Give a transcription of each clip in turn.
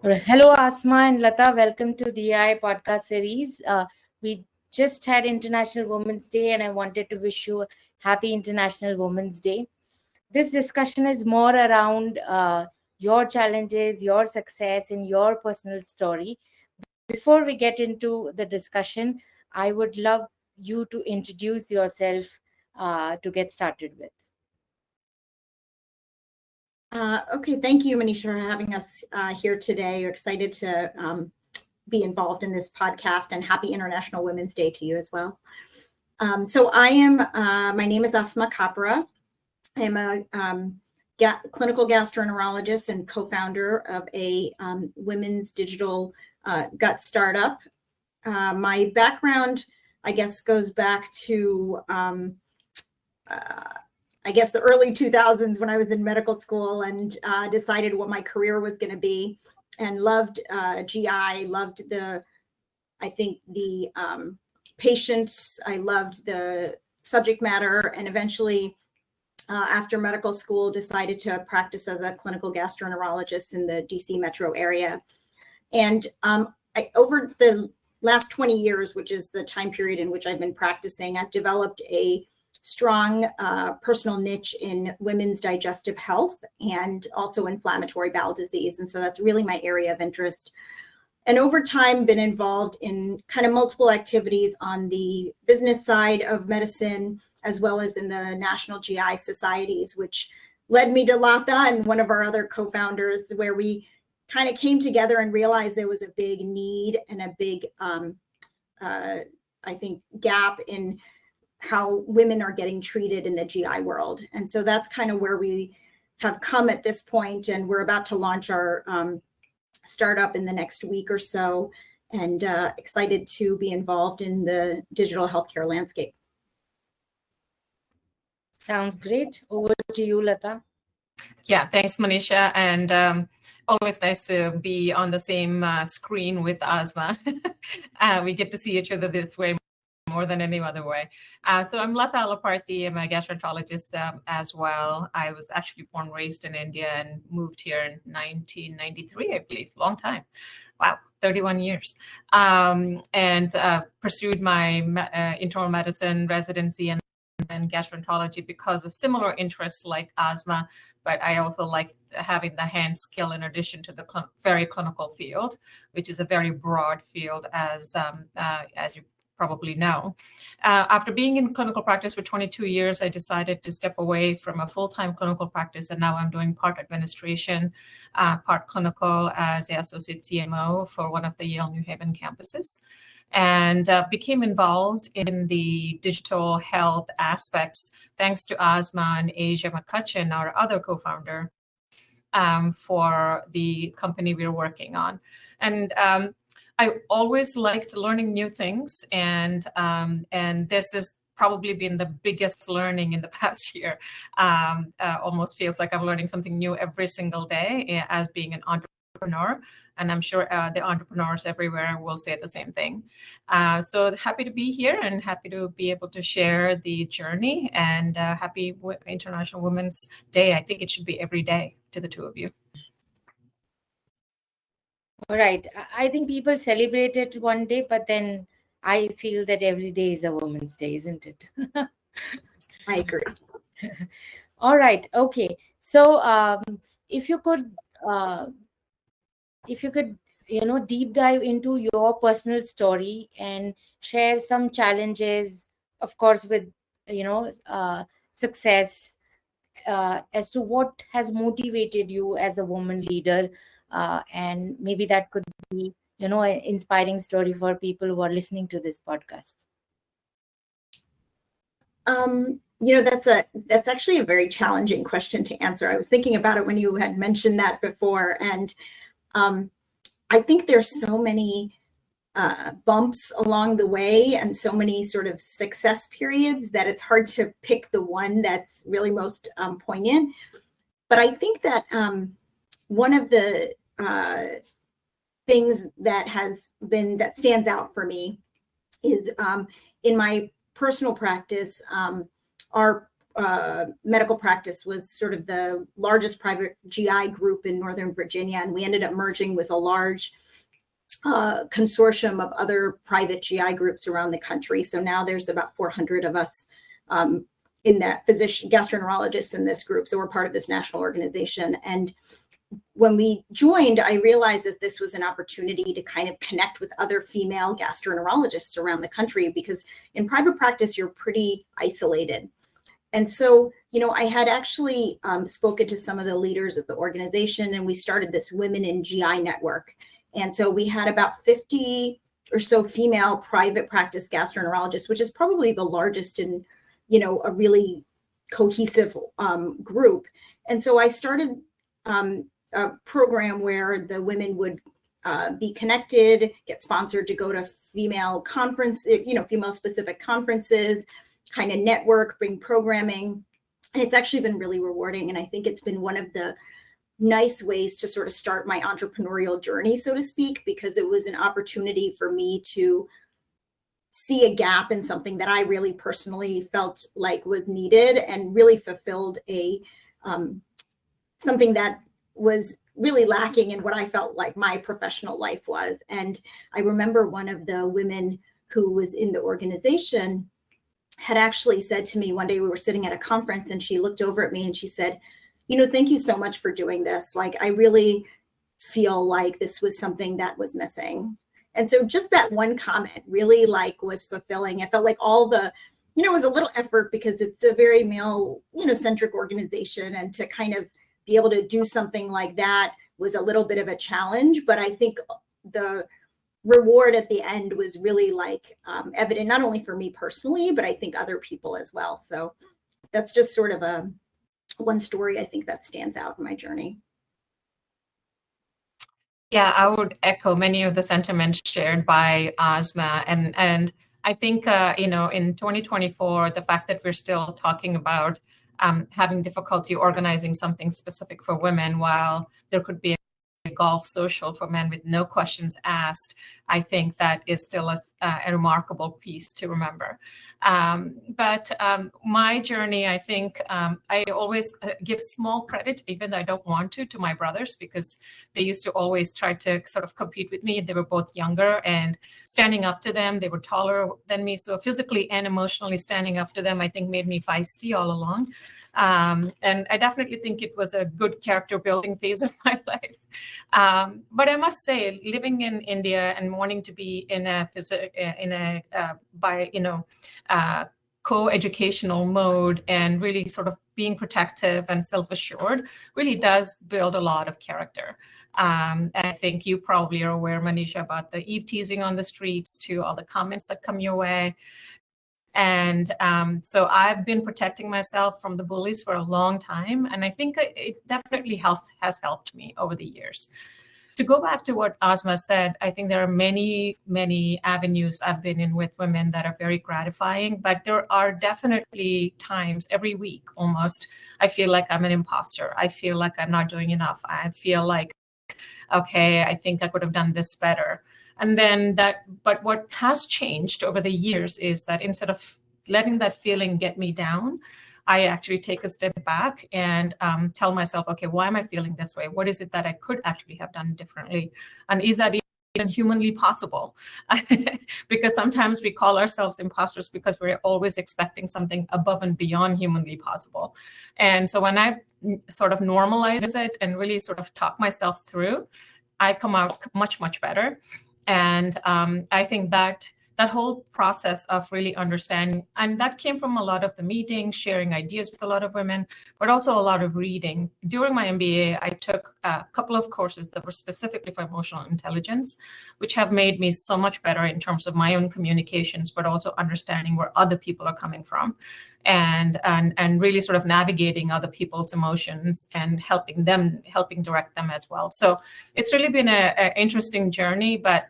Hello, Asma and Latha. Welcome to DEI podcast series. We just had International Women's Day, and I wanted to wish you a happy International Women's Day. This discussion is more around your challenges, your success, and your personal story. Before we get into the discussion, I would love you to introduce yourself to get started with. Okay, thank you, Manisha, for having us here today. We're excited to be involved in this podcast, and happy International Women's Day to you as well. My name is Asma Kapra. I'm a clinical gastroenterologist and co-founder of a women's digital gut startup. My background, I guess, goes back to the early 2000s when I was in medical school and decided what my career was going to be, and loved GI, loved the patients, I loved the subject matter, and eventually after medical school decided to practice as a clinical gastroenterologist in the DC metro area. And over the last 20 years, which is the time period in which I've been practicing, I've developed a strong personal niche in women's digestive health and also inflammatory bowel disease. And so that's really my area of interest. And over time, been involved in kind of multiple activities on the business side of medicine, as well as in the national GI societies, which led me to Latha and one of our other co-founders, where we kind of came together and realized there was a big need and a big, gap in how women are getting treated in the GI world. And so that's kind of where we have come at this point, and we're about to launch our startup in the next week or so, and excited to be involved in the digital healthcare landscape. Sounds great. Over to you, Latha. Yeah, thanks, Manisha. And always nice to be on the same screen with Asma. We get to see each other this way more than any other way. So I'm Latha Alaparthi. I'm a gastroenterologist as well. I was actually born and raised in India and moved here in 1993, I believe. Long time. Wow, 31 years. And pursued my internal medicine residency and gastroenterology because of similar interests like Asma, but I also like having the hand skill in addition to the very clinical field, which is a very broad field, as you probably know. After being in clinical practice for 22 years, I decided to step away from a full-time clinical practice, and now I'm doing part administration, part clinical as the associate CMO for one of the Yale New Haven campuses, and became involved in the digital health aspects thanks to Asma and Asia McCutcheon, our other co-founder, for the company we're working on. And I always liked learning new things, and this has probably been the biggest learning in the past year. Almost feels like I'm learning something new every single day as being an entrepreneur, and I'm sure the entrepreneurs everywhere will say the same thing. So happy to be here and happy to be able to share the journey, and happy International Women's Day. I think it should be every day to the two of you. All right. I think people celebrate it one day, but then I feel that every day is a Women's Day, isn't it? I agree. All right. Okay. So if you could, deep dive into your personal story and share some challenges, of course, with, success, as to what has motivated you as a woman leader. And maybe that could be, an inspiring story for people who are listening to this podcast. That's actually a very challenging question to answer. I was thinking about it when you had mentioned that before, and I think there's so many bumps along the way and so many sort of success periods that it's hard to pick the one that's really most poignant. But I think that one of the things that stands out for me is in my personal practice, our medical practice was sort of the largest private GI group in Northern Virginia, and we ended up merging with a large consortium of other private GI groups around the country. So now there's about 400 of us in that physician gastroenterologists in this group. So we're part of this national organization. And when we joined, I realized that this was an opportunity to kind of connect with other female gastroenterologists around the country, because in private practice, you're pretty isolated. And so, you know, I had actually spoken to some of the leaders of the organization, and we started this Women in GI network. And so we had about 50 or so female private practice gastroenterologists, which is probably the largest in, you know, a really cohesive group. And so I started a program where the women would be connected, get sponsored to go to female conference, you know, female specific conferences, kind of network, bring programming. And it's actually been really rewarding. And I think it's been one of the nice ways to sort of start my entrepreneurial journey, so to speak, because it was an opportunity for me to see a gap in something that I really personally felt like was needed, and really fulfilled a something that was really lacking in what I felt like my professional life was. And I remember one of the women who was in the organization had actually said to me one day, we were sitting at a conference, and she looked over at me and she said, you know, thank you so much for doing this. Like, I really feel like this was something that was missing. And so just that one comment really like was fulfilling. I felt like all the, you know, it was a little effort because it's a very male, you know, centric organization. And to kind of be able to do something like that was a little bit of a challenge. But I think the reward at the end was really like evident, not only for me personally, but I think other people as well. So that's just sort of a one story I think that stands out in my journey. Yeah, I would echo many of the sentiments shared by Asma. And I think, you know, in 2024, the fact that we're still talking about having difficulty organizing something specific for women, while there could be a golf social for men with no questions asked, I think that is still a remarkable piece to remember. But my journey, I think I always give small credit, even though I don't want to my brothers, because they used to always try to sort of compete with me. They were both younger, and standing up to them, they were taller than me. So physically and emotionally standing up to them, I think made me feisty all along. And I definitely think it was a good character building phase of my life. But I must say, living in India and wanting to be in a co-educational mode, and really sort of being protective and self-assured really does build a lot of character. And I think you probably are aware, Manisha, about the eve teasing on the streets, to all the comments that come your way. And so I've been protecting myself from the bullies for a long time. And I think it definitely has helped me over the years. To go back to what Asma said, I think there are many, many avenues I've been in with women that are very gratifying, but there are definitely times every week almost, I feel like I'm an imposter. I feel like I'm not doing enough. I feel like, okay, I think I could have done this better. And then but what has changed over the years is that instead of letting that feeling get me down, I actually take a step back and tell myself, okay, why am I feeling this way? What is it that I could actually have done differently? And is that even humanly possible? Because sometimes we call ourselves imposters because we're always expecting something above and beyond humanly possible. And so when I sort of normalize it and really sort of talk myself through, I come out much, much better. And I think that whole process of really understanding, and that came from a lot of the meetings, sharing ideas with a lot of women, but also a lot of reading. During my MBA, I took a couple of courses that were specifically for emotional intelligence, which have made me so much better in terms of my own communications, but also understanding where other people are coming from, and really sort of navigating other people's emotions and helping direct them as well. So it's really been an interesting journey, but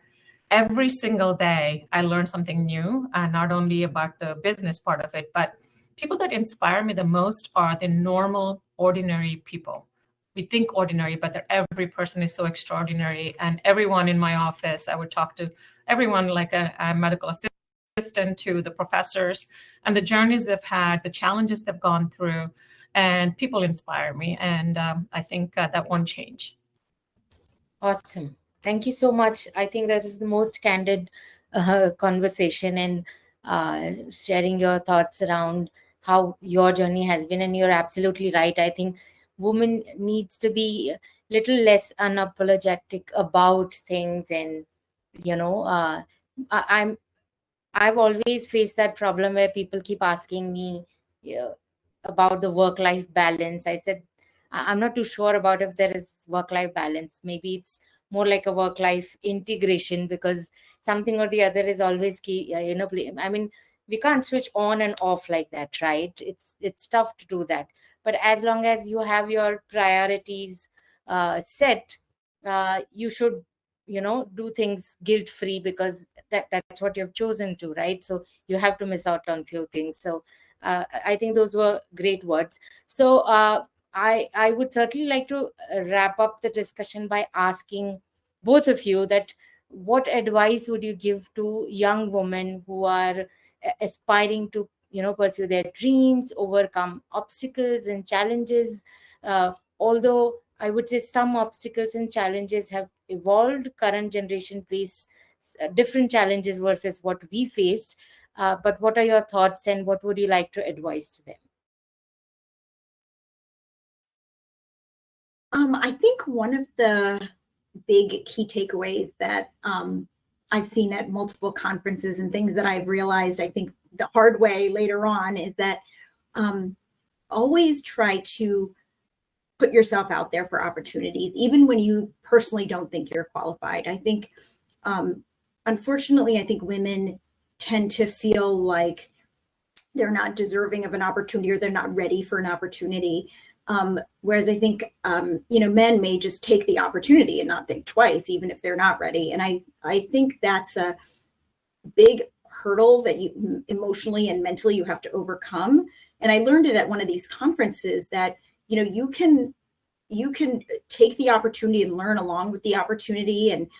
every single day I learn something new, not only about the business part of it, but people that inspire me the most are the normal, ordinary people. We think ordinary, but every person is so extraordinary. And everyone in my office, I would talk to everyone like a medical assistant assistant to the professors, and the journeys they've had, the challenges they've gone through, and people inspire me. And I think that won't change. Awesome. Thank you so much. I think that is the most candid conversation, and sharing your thoughts around how your journey has been. And you're absolutely right. I think women needs to be a little less unapologetic about things. And, I, I've always faced that problem where people keep asking me, yeah, about the work-life balance. I said, I'm not too sure about if there is work-life balance. Maybe it's more like a work-life integration, because something or the other is always key. I mean, we can't switch on and off like that, right? It's tough to do that. But as long as you have your priorities set, you should, do things guilt-free, because that's what you've chosen to, right? So you have to miss out on few things. So I think those were great words. So I would certainly like to wrap up the discussion by asking both of you that what advice would you give to young women who are aspiring to, pursue their dreams, overcome obstacles and challenges? Although I would say some obstacles and challenges have evolved, current generation face different challenges versus what we faced. But what are your thoughts, and what would you like to advise to them? I think one of the big key takeaways that I've seen at multiple conferences and things that I've realized, I think the hard way later on, is that always try to put yourself out there for opportunities, even when you personally don't think you're qualified. I think, unfortunately, I think women tend to feel like they're not deserving of an opportunity, or they're not ready for an opportunity. Whereas I think, men may just take the opportunity and not think twice, even if they're not ready. And I think that's a big hurdle that you emotionally and mentally you have to overcome. And I learned it at one of these conferences that, you can take the opportunity and learn along with the opportunity, and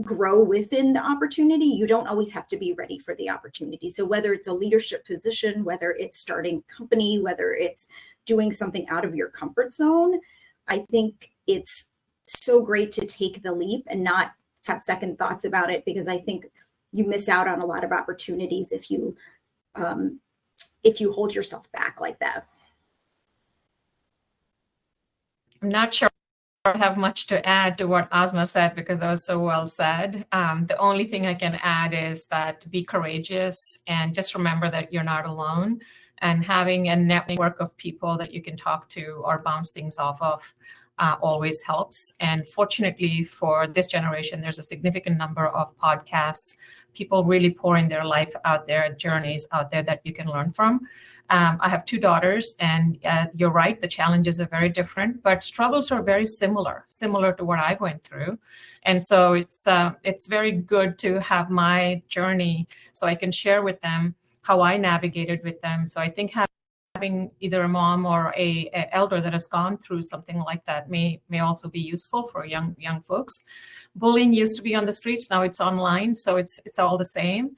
grow within the opportunity. You don't always have to be ready for the opportunity. So whether it's a leadership position, whether it's starting a company, whether it's doing something out of your comfort zone, I think it's so great to take the leap and not have second thoughts about it, because I think you miss out on a lot of opportunities if you hold yourself back like that. I'm not sure I have much to add to what Asma said, because that was so well said. The only thing I can add is that be courageous, and just remember that you're not alone, and having a network of people that you can talk to or bounce things off of always helps. And fortunately for this generation, there's a significant number of podcasts, people really pouring their life out there, journeys out there that you can learn from. I have 2 daughters, and you're right, the challenges are very different, but struggles are very similar to what I went through. And so it's very good to have my journey so I can share with them how I navigated with them. So I think having either a mom or a elder that has gone through something like that may also be useful for young folks. Bullying used to be on the streets, now it's online, so it's all the same.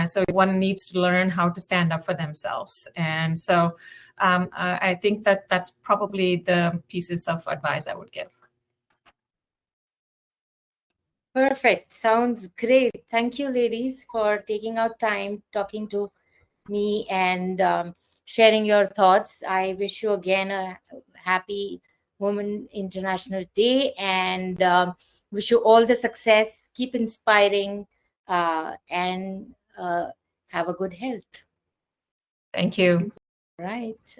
So one needs to learn how to stand up for themselves. And so I think that's probably the pieces of advice I would give. Perfect. Sounds great. Thank you, ladies, for taking out time talking to me and sharing your thoughts. I wish you again a happy Women International Day, and wish you all the success. Keep inspiring, and have a good health. Thank you. Right.